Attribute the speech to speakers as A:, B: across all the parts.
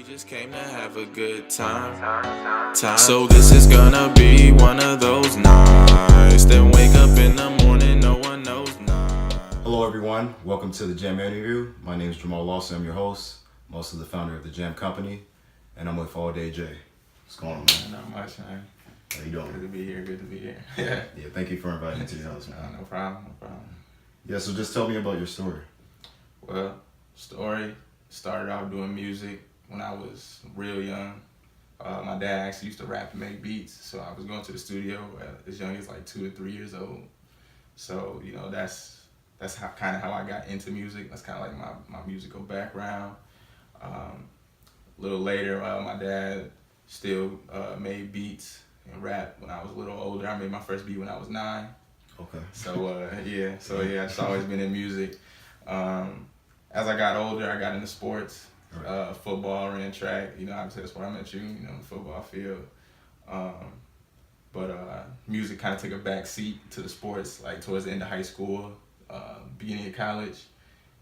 A: just came to have a good time. So this is gonna be one of those nights. Then wake up in the morning, no one knows now.
B: Hello everyone, welcome to the Jam interview. My name is Jamal Lawson, I'm your host. I'm also the founder of the Jam Company, and I'm with All Day J. What's going on, man?
C: Not much, man.
B: How you doing?
C: Good to be here.
B: Yeah, thank you for inviting me to your house,
C: No,
B: man.
C: no problem.
B: Yeah, so just tell me about your story.
C: Well, story started out doing music when I was real young. My dad actually used to rap and make beats, so I was going to the studio as young as like 2 to 3 years old. So that's how I got into music. That's kind of like my musical background. A little later, my dad still made beats and rap when I was a little older. I made my first beat when I was 9.
B: Okay.
C: So I've just always been in music. As I got older, I got into sports.
B: Right.
C: Football, ran track. Obviously that's where I met you. In the football field. But music kind of took a back seat to the sports, like towards the end of high school, beginning of college,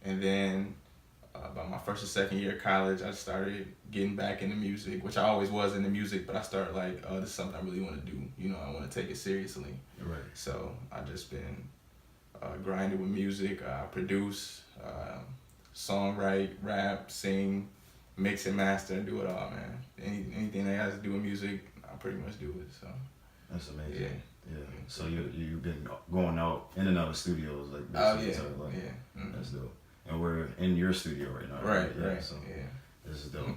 C: and then about my first or second year of college, I started getting back into music, which I always was into music, but I started like, this is something I really want to do. I want to take it seriously.
B: Right.
C: So I just been grinding with music. I produce, songwrite, rap, sing, mix and master, do it all, man. Anything that has to do with music, I pretty much do it. So
B: That's amazing.
C: yeah.
B: So you've been going out in and out of studios like this.
C: Oh yeah.
B: entire life.
C: Yeah. Mm-hmm.
B: That's dope. And we're in your studio right now.
C: Right.
B: So
C: Yeah.
B: this is dope.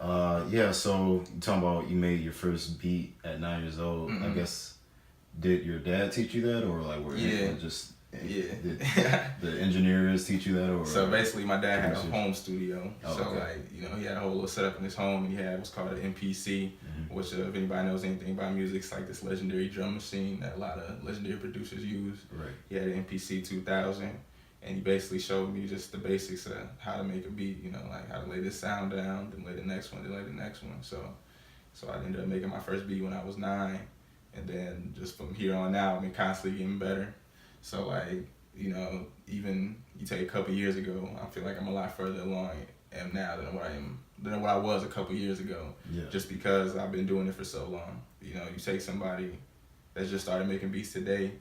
B: So you talking about you made your first beat at 9 years old.
C: Mm-hmm.
B: I guess, did your dad teach you that, or like were
C: Yeah.
B: did the engineers teach you that, or?
C: So basically, my dad had a home studio.
B: Oh,
C: so
B: okay.
C: he had a whole little setup in his home, and he had what's called an MPC,
B: Mm-hmm.
C: which if anybody knows anything about music, it's like this legendary drum machine that a lot of legendary producers use.
B: Right.
C: He had an MPC 2000, and he basically showed me just the basics of how to make a beat. Like how to lay this sound down, then lay the next one, then lay the next one. So I ended up making my first beat when I was 9, and then just from here on out, I've been constantly getting better. So even you take a couple years ago, I feel like I'm a lot further along am now than what I was a couple years ago.
B: Yeah.
C: Just because I've been doing it for so long. You take somebody that just started making beats today,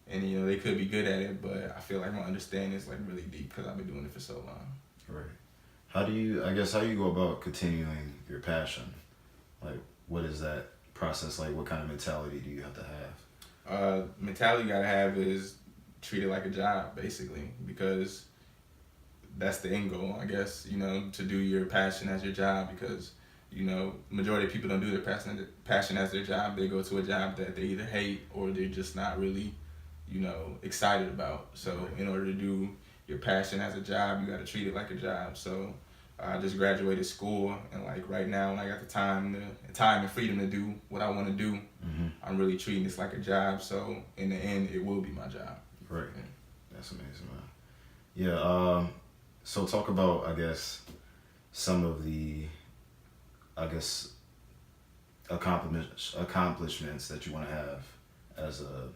C: and they could be good at it, but I feel like my understanding is like really deep because I've been doing it for so long.
B: Right. How do you go about continuing your passion? Like, what is that process like? What kind of mentality do you have to have?
C: Mentality you gotta have is treat it like a job, basically, because that's the end goal, I guess, to do your passion as your job, because, majority of people don't do their passion as their job. They go to a job that they either hate or they're just not really, excited about. So in order to do your passion as a job, you got to treat it like a job. So I just graduated school, and like right now, when I got the time and freedom to do what I want to do,
B: Mm-hmm.
C: I'm really treating this like a job. So in the end, it will be my job.
B: Right. That's amazing, man. Yeah. So talk about, I guess, some of the, accomplishments that you want to have as a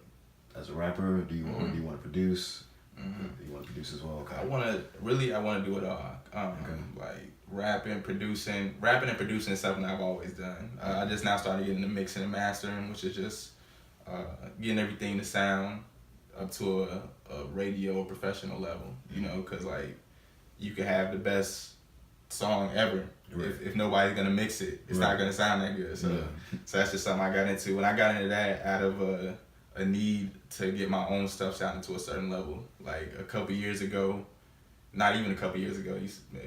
B: rapper. Do you
C: Mm-hmm.
B: or do you want to produce?
C: Mm-hmm.
B: Do you want to produce as well? Okay.
C: I want to do it all. Like rapping and producing is something I've always done. I just now started getting the mixing and mastering, which is just getting everything to sound up to a radio or professional level, because like you could have the best song ever.
B: Right.
C: If nobody's gonna mix it, it's
B: Right.
C: not gonna sound that good. So that's just something I got into. When I got into that out of a need to get my own stuff sounding to a certain level. Like a couple years ago, not even a couple years ago,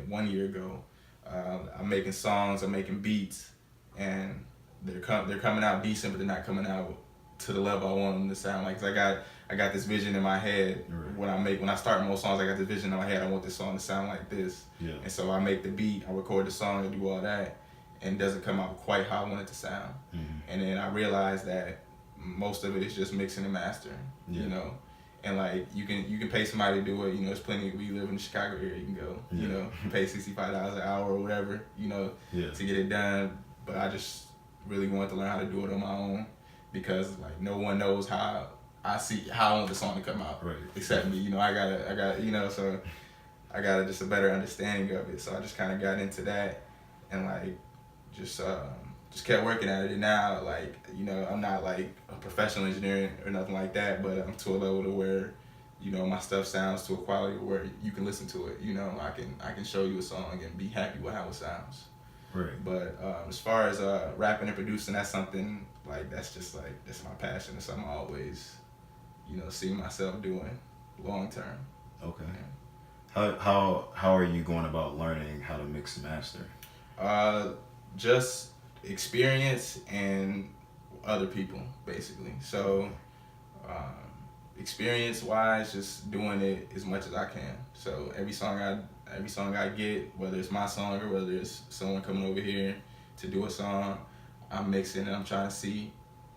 C: 1 year ago, I'm making songs, I'm making beats, and they're coming out decent, but they're not coming out to the level I want them to sound like. 'Cause I got this vision in my head.
B: Right.
C: When I start most songs, I got this vision in my head. I want this song to sound like this.
B: Yeah.
C: And so I make the beat, I record the song, and do all that, and it doesn't come out quite how I want it to sound.
B: Mm-hmm.
C: And then I realized that most of it is just mixing and mastering.
B: Yeah.
C: And like you can pay somebody to do it. There's plenty. We live in the Chicago area. You can go.
B: Yeah.
C: Pay $65 an hour or whatever.
B: Yeah.
C: To get it done. But I just really wanted to learn how to do it on my own, because like no one knows how I want the song to come out,
B: Right.
C: except me. I got so I got just a better understanding of it. So I just kind of got into that, and like just kept working at it. And now, like, you know, I'm not like a professional engineer or nothing like that, but I'm to a level to where, you know, my stuff sounds to a quality where you can listen to it. You know, I can show you a song and be happy with how it sounds.
B: Right.
C: But as far as rapping and producing, that's something like that's my passion. It's something I always, you know, see myself doing long term.
B: Okay.
C: Yeah.
B: How are you going about learning how to mix and master?
C: Just experience and other people, basically. So, experience wise, just doing it as much as I can. So every song I get, whether it's my song or whether it's someone coming over here to do a song, I'm mixing and I'm trying to see,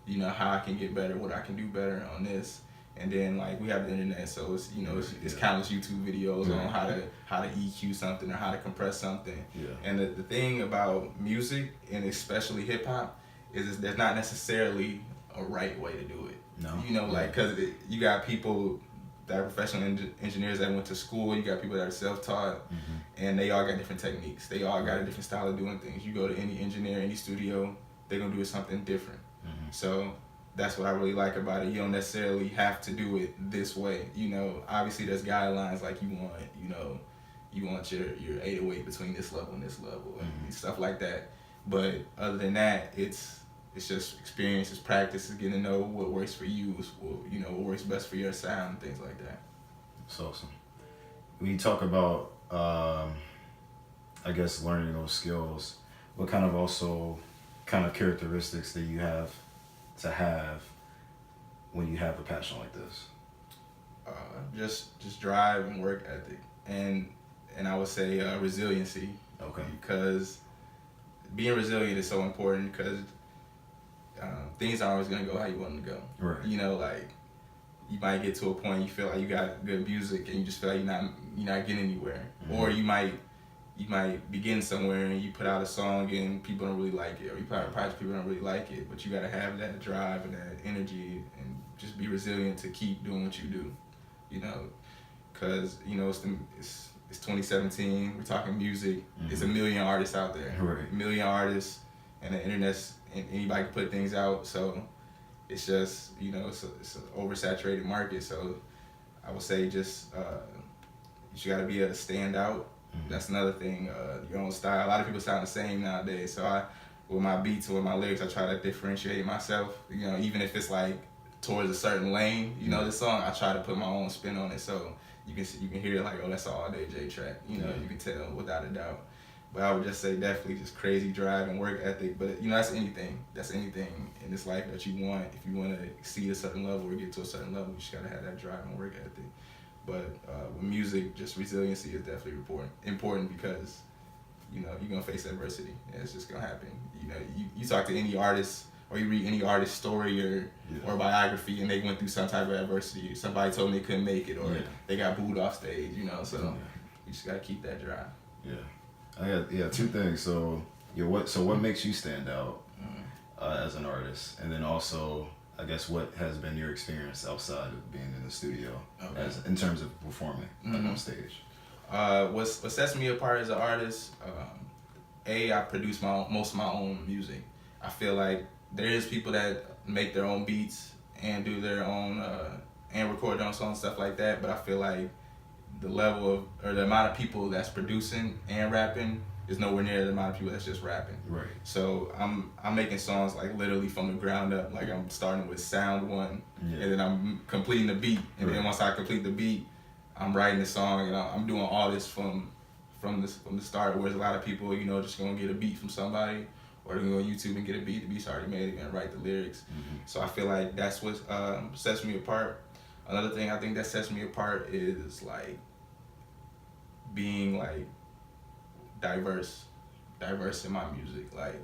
C: you know, how I can get better, what I can do better on this. And then like we have the internet, so it's, you know, it's countless YouTube videos on how to EQ something or how to compress something.
B: Yeah.
C: And the thing about music, and especially hip hop, is there's not necessarily a right way to do it.
B: No.
C: You know, like, cause you got people that are professional engineers that went to school. You got people that are self-taught, and they all got different techniques. They all got a different style of doing things. You go to any engineer, any studio, they're gonna do something different. So that's what I really like about it. You don't necessarily have to do it this way. You know, obviously there's guidelines like you want your 808 between this level and this level and stuff like that. But other than that, it's just experience, it's practice, it's getting to know what works for you, you know, what works best for your sound and things like that.
B: That's awesome. When you talk about, I guess, learning those skills, what kind of characteristics that you have to have when you have a passion like this?
C: Just drive and work ethic, and I would say resiliency.
B: Okay.
C: Because being resilient is so important, because things aren't always gonna go how you want them to go.
B: Right.
C: You know, like you might get to a point you feel like you got good music and you just feel like you're not getting anywhere, or you might begin somewhere and you put out a song and people don't really like it, or you put out a project, people don't really like it, but you gotta have that drive and that energy and just be resilient to keep doing what you do. You know, because you know it's 2017. We're talking music. There's a million artists out there.
B: Right.
C: A million artists, and the internet's and anybody can put things out. So it's just, you know, it's an oversaturated market. So I would say just you got to be able to stand out. That's another thing. Your own style. A lot of people sound the same nowadays. So with my beats and with my lyrics, I try to differentiate myself. You know, even if it's like towards a certain lane, you know, the song, I try to put my own spin on it. So you can hear it like, oh, that's an all day J track. You know, you can tell without a doubt. But I would just say definitely just crazy drive and work ethic. But, you know, that's anything. That's anything in this life that you want. If you want to exceed a certain level or get to a certain level, you just got to have that drive and work ethic. But with music, just resiliency is definitely important because, you know, you're going to face adversity. And it's just going to happen. You know, you talk to any artist or you read any artist's story or biography and they went through some type of adversity. Somebody told them they couldn't make it or they got booed off stage, you know. So you just got to keep that drive.
B: Yeah. I got two things. So what makes you stand out as an artist, and then also, I guess, what has been your experience outside of being in the studio, as in terms of performing like on stage?
C: What sets me apart as an artist? I produce most of my own music. I feel like there is people that make their own beats and do their own and record their own songs, stuff like that. But I feel like the level of, or the amount of people that's producing and rapping is nowhere near the amount of people that's just rapping.
B: Right.
C: So I'm making songs like literally from the ground up. Like I'm starting with sound one, and then I'm completing the beat, and then once I complete the beat, I'm writing the song, and I'm doing all this from the start. Whereas a lot of people, you know, just gonna get a beat from somebody, or they're gonna go on YouTube and get a beat. The beat's already made. They're gonna write the lyrics. So I feel like that's what sets me apart. Another thing I think that sets me apart is like being like diverse in my music. Like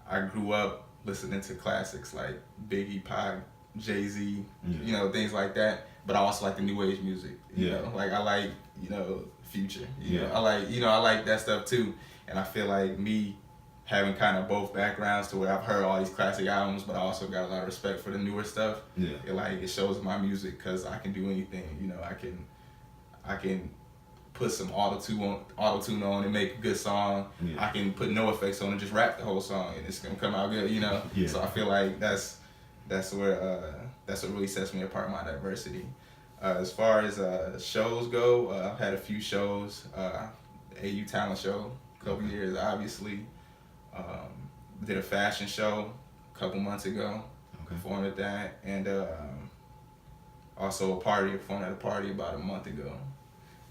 C: I grew up listening to classics like Biggie, Pac, Jay-Z, you know, things like that. But I also like the new age music. You know, like I like, you know, Future. You know, I like that stuff too. And I feel like me having kind of both backgrounds to where I've heard all these classic albums, but I also got a lot of respect for the newer stuff. It shows in my music because I can do anything. You know, I can put some auto-tune on and make a good song.
B: Yeah.
C: I can put no effects on and just rap the whole song and it's gonna come out good, you know.
B: Yeah.
C: So I feel like that's what really sets me apart, my diversity. As far as shows go, I've had a few shows. AU Talent Show, a couple years, obviously. Did a fashion show a couple months ago. Performed at that, and also performed at a party about a month ago.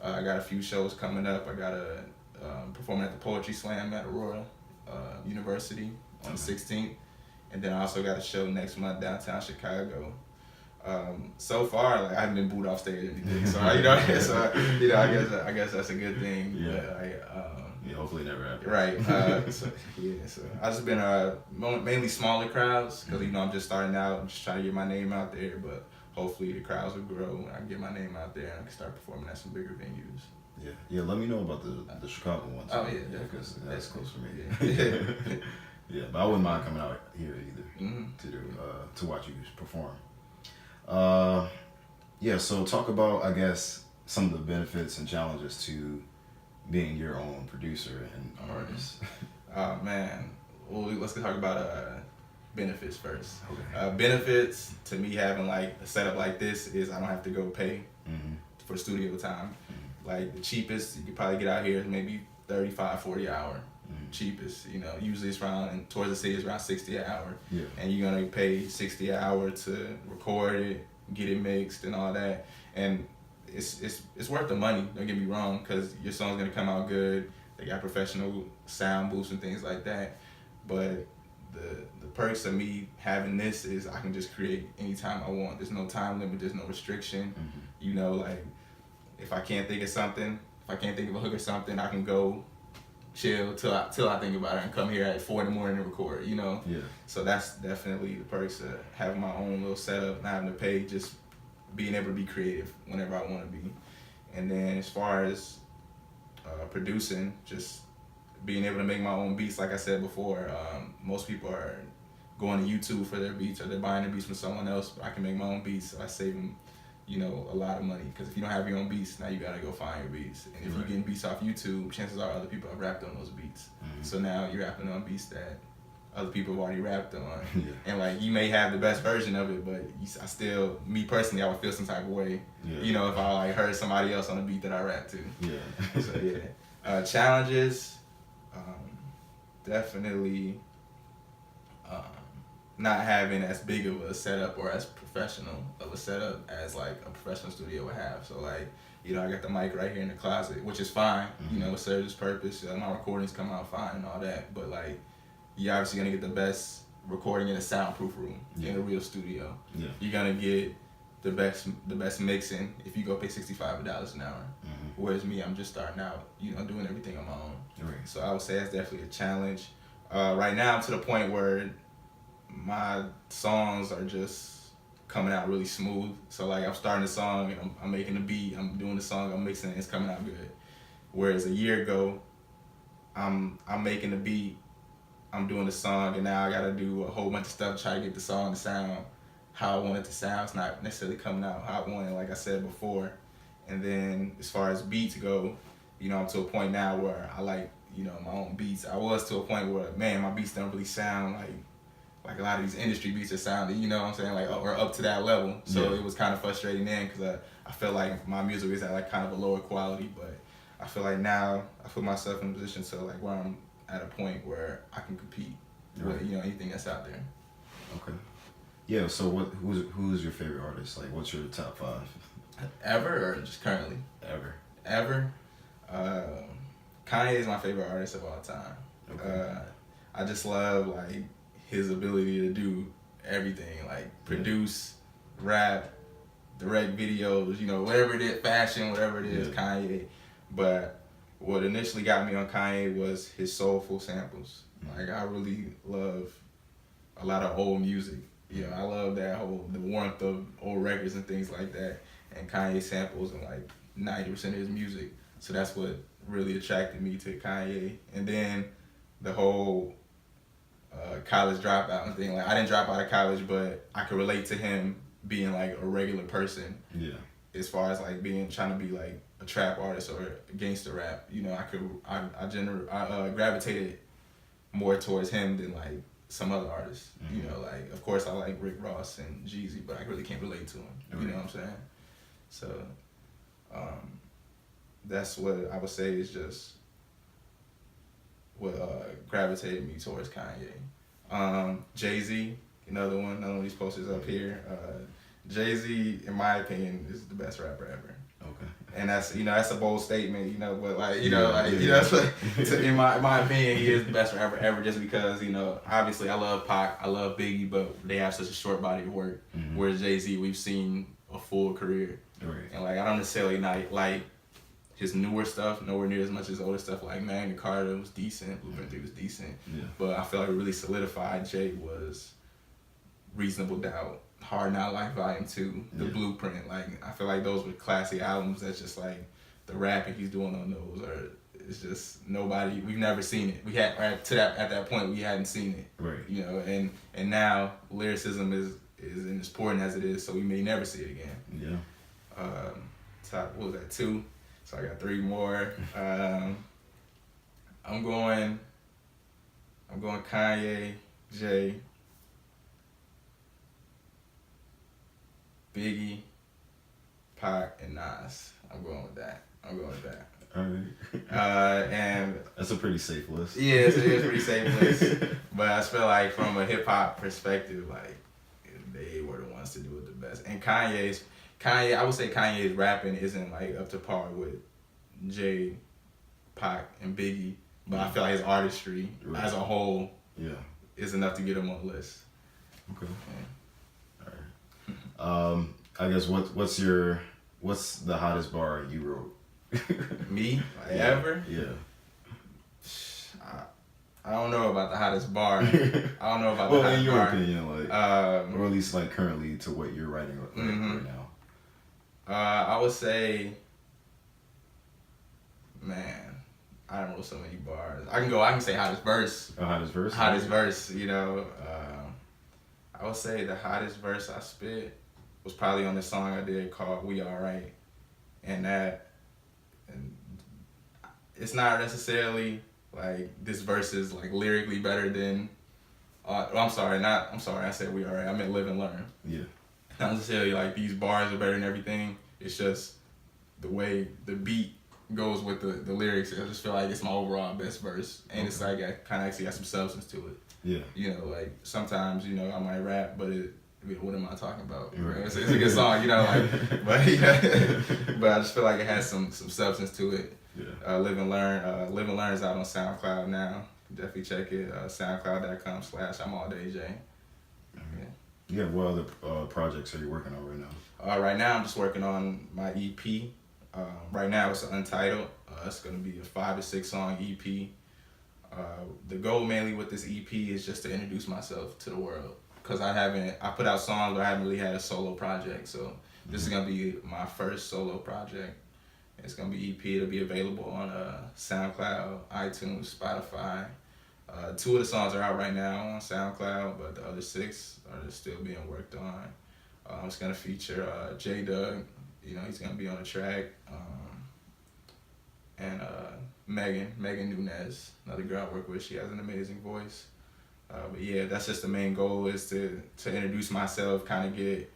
C: I got a few shows coming up. I got a performing at the Poetry Slam at Aurora University on the 16th, and then I also got a show next month downtown Chicago. So far, like I haven't been booed off stage or anything, so I guess that's a good thing.
B: Yeah.
C: But
B: Hopefully it never happens.
C: right. So I've just been mainly smaller crowds because I'm just starting out. I'm just trying to get my name out there, but hopefully the crowds will grow when I get my name out there and I can start performing at some bigger venues.
B: Yeah. Let me know about the Chicago one too.
C: Oh yeah,
B: because that's close for me.
C: Yeah.
B: Yeah, but I wouldn't mind coming out here either to watch you perform. So talk about, I guess, some of the benefits and challenges to being your own producer and artist.
C: Oh man, well let's talk about benefits first.
B: Okay.
C: Benefits to me having like a setup like this is I don't have to go pay for studio time. Like the cheapest you could probably get out here is maybe 35, 40 an hour. Cheapest, usually it's around, and towards the city it's around 60 an hour.
B: Yeah.
C: And you're gonna pay 60 an hour to record it, get it mixed and all that. And it's worth the money, don't get me wrong, because your song's gonna come out good. They got professional sound booths and things like that. But the perks of me having this is I can just create anytime I want. There's no time limit, there's no restriction. Like if I can't think of something, if I can't think of a hook or something, I can go chill till I think about it and come here at 4 a.m. and record, Yeah. So that's definitely the perks of having my own little setup, not having to pay, just being able to be creative whenever I want to be. And then as far as producing, just being able to make my own beats, like I said before, most people are going to YouTube for their beats or they're buying their beats from someone else, but I can make my own beats, so I save them, a lot of money. Because if you don't have your own beats, now you gotta go find your beats. And if you're getting beats off YouTube, chances are other people have rapped on those beats. So now you're rapping on beats that other people have already rapped on. And like you may have the best version of it, but me personally, I would feel some type of way. If I like heard somebody else on a beat that I rap to. So challenges, definitely not having as big of a setup or as professional of a setup as like a professional studio would have. So like, I got the mic right here in the closet, which is fine. It serves its purpose. My recordings come out fine and all that. But like, you're obviously gonna get the best recording in a soundproof room in a real studio. You're gonna get the best mixing if you go pay $65 an hour. Whereas me, I'm just starting out, doing everything on my own. So I would say that's definitely a challenge. Right now, I'm to the point where my songs are just coming out really smooth. So like I'm starting a song and I'm making the beat, I'm doing the song, I'm mixing it, it's coming out good. Whereas a year ago, I'm making the beat, I'm doing the song, and now I gotta do a whole bunch of stuff to try to get the song to sound how I want it to sound. It's not necessarily coming out how I want it, like I said before. And then as far as beats go, I'm to a point now where I like, my own beats. I was to a point where, man, my beats don't really sound like a lot of these industry beats are sounding, what I'm saying, like, or up to that level. So it was kind of frustrating then because I felt like my music is at like kind of a lower quality, but I feel like now I put myself in a position to like where I'm at a point where I can compete with anything that's out there.
B: Okay. Yeah. So who's your favorite artist? Like, what's your top 5?
C: Ever or just currently? Ever. Kanye is my favorite artist of all time. Okay. I just love like his ability to do everything, like produce, rap, direct videos, whatever it is, fashion, whatever it is, Kanye. But what initially got me on Kanye was his soulful samples. Like I really love a lot of old music. I love the warmth of old records and things like that. And Kanye samples in like 90% of his music. So that's what really attracted me to Kanye. And then the whole college dropout and thing. Like I didn't drop out of college, but I could relate to him being like a regular person. as far as like trying to be like a trap artist or gangster rap, you know, I gravitated more towards him than like some other artists.
B: Mm-hmm.
C: You know, like of course I like Rick Ross and Jeezy, but I really can't relate to him. You know what I'm saying? So that's what I would say is just what gravitated me towards Kanye. Jay-Z, another one of these posters up here. Jay-Z, in my opinion, is the best rapper ever.
B: Okay.
C: And that's, you know, that's a bold statement, you know, but like, you know, like, you know, it's like, in my opinion, he is the best rapper ever just because, you know, obviously I love Pac, I love Biggie, but they have such a short body of work.
B: Mm-hmm.
C: Whereas Jay-Z, we've seen a full career.
B: Right.
C: And like, I don't necessarily like his newer stuff, nowhere near as much as older stuff. Like Magna Carta was decent, Blueprint 3 was decent.
B: Yeah.
C: But I feel like what really solidified Jay was Reasonable Doubt, Hard Not Life Volume 2, The Blueprint. Like, I feel like those were classic albums that's just like, the rapping he's doing on those it's just nobody, we've never seen it. We had, at that point, we hadn't seen it.
B: Right.
C: You know, and now lyricism is as important as it is, so we may never see it again.
B: Yeah.
C: Top, what was that, 2? So I got 3 more. I'm going Kanye, Jay, Biggie, Pac, and Nas. I'm going with that.
B: All right.
C: And
B: that's a pretty safe list.
C: yeah, it is a pretty safe list. But I just feel like from a hip hop perspective, like they were the ones to do it the best. And Kanye, I would say Kanye's rapping isn't like up to par with Jay, Pac, and Biggie. But I feel like his artistry as a whole is enough to get him on the list.
B: Okay. Yeah. All right. I guess what's the hottest bar you wrote?
C: Me? Like ever?
B: Yeah.
C: I don't know about the hottest bar. I don't know about
B: well,
C: the hottest
B: in your
C: bar.
B: opinion, like, or at least like currently to what you're writing right now.
C: I would say, man, I don't know so many bars. I can say hottest verse.
B: Hottest verse.
C: Hottest verse. You know, I would say the hottest verse I spit was probably on this song I did called "We Alright," and it's not necessarily like this verse is like lyrically better than. I'm sorry. I said "We Alright." I meant "Live and Learn."
B: Yeah.
C: Not necessarily like these bars are better than everything. It's just the way the beat goes with the lyrics. I just feel like it's my overall best verse, and it's like I kind of actually got some substance to it.
B: Yeah.
C: You know, like sometimes, you know, I might rap, but what am I talking about? Right. It's a good song, you know, like, but I just feel like it has some substance to it.
B: Yeah.
C: Live and Learn. Live and Learn is out on SoundCloud now. Definitely check it. SoundCloud.com/I'mAllDayJ.
B: Yeah. What other projects are you working on right now?
C: Right now I'm just working on my EP. Right now it's untitled. It's gonna be a 5 to 6 song EP. The goal mainly with this EP is just to introduce myself to the world. Cause I put out songs, but I haven't really had a solo project. So this is gonna be my first solo project. It's gonna be EP. It'll be available on SoundCloud, iTunes, Spotify. 2 of the songs are out right now on SoundCloud, but the other 6 are just still being worked on. It's gonna feature J Doug. You know, he's gonna be on the track. And Megan Nunez, another girl I work with. She has an amazing voice. But yeah, that's just the main goal, is to introduce myself, kind of get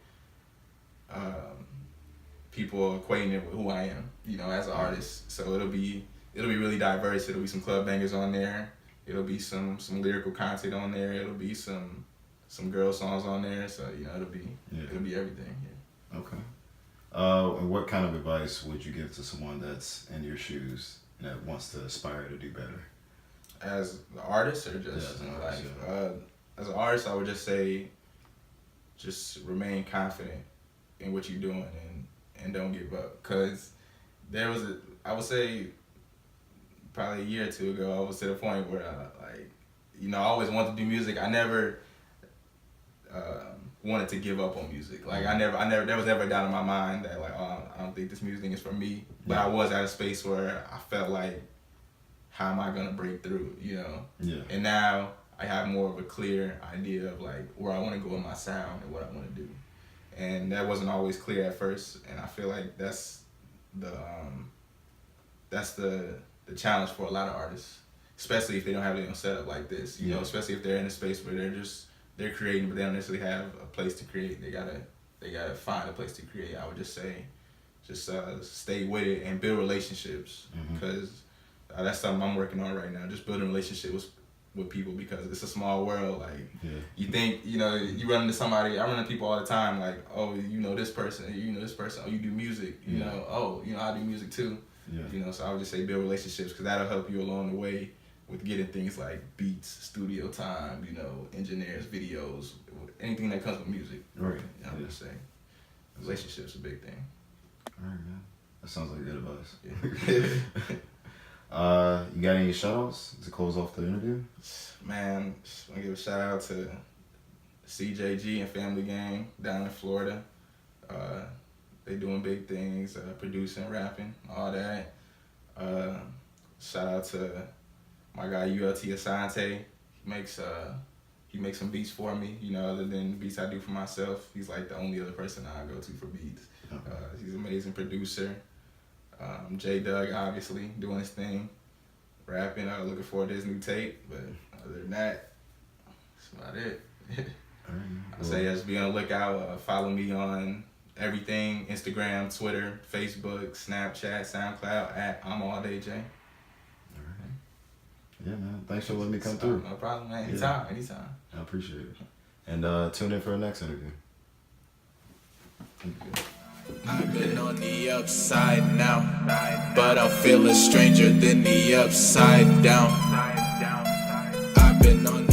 C: people acquainted with who I am, you know, as an artist. So it'll be really diverse. It'll be some club bangers on there. It'll be some lyrical content on there. It'll be some girl songs on there. So you know, it'll be everything. Yeah.
B: Okay. And what kind of advice would you give to someone that's in your shoes and that wants to aspire to do better?
C: As an artist, or just in life? As an artist, I would just say, just remain confident in what you're doing and don't give up. Cause I would say, probably a year or 2 ago, I was to the point where I always wanted to do music. I never wanted to give up on music. Like I never, there was never a doubt in my mind that like, oh, I don't think this music is for me. But I was at a space where I felt like, how am I gonna break through, you know?
B: Yeah.
C: And now I have more of a clear idea of like where I want to go in my sound and what I want to do. and that wasn't always clear at first. And I feel like that's the challenge for a lot of artists, especially if they don't have their own setup like this. You know, especially if they're in a space where they're creating, but they don't necessarily have a place to create. They gotta find a place to create. I would just say, stay with it and build relationships, because that's something I'm working on right now. Just building relationships with people, because it's a small world. Like, you think, you know, you run into somebody. I run into people all the time. Like, oh, you know this person. You know this person. Oh, you do music. You know. Oh, you know, I do music too. You know. So I would just say build relationships, because that'll help you along the way with getting things like beats, studio time. You know, engineers, videos, anything that comes with music.
B: Right.
C: You know, I would just say relationships a big thing.
B: All right, man. That sounds like good advice.
C: Yeah.
B: You got any shout-outs to close off the interview?
C: Man, just want to give a shout out to CJG and Family Gang down in Florida. They doing big things, producing, rapping, all that. Shout out to my guy ULT Asante. He makes some beats for me, you know, other than the beats I do for myself. He's like the only other person I go to for beats. He's an amazing producer. J Doug, obviously, doing his thing, rapping. Looking forward to his new tape. But other than that, that's about it. I say just be on the lookout. Follow me on everything: Instagram, Twitter, Facebook, Snapchat, SoundCloud at I'm All Day J.
B: Yeah, man. Thanks for letting me come through.
C: No problem, man. Anytime.
B: I appreciate it. And tune in for the next interview. Thank you.
A: I've been on the upside now, but I feel a stranger than the upside down. I've been on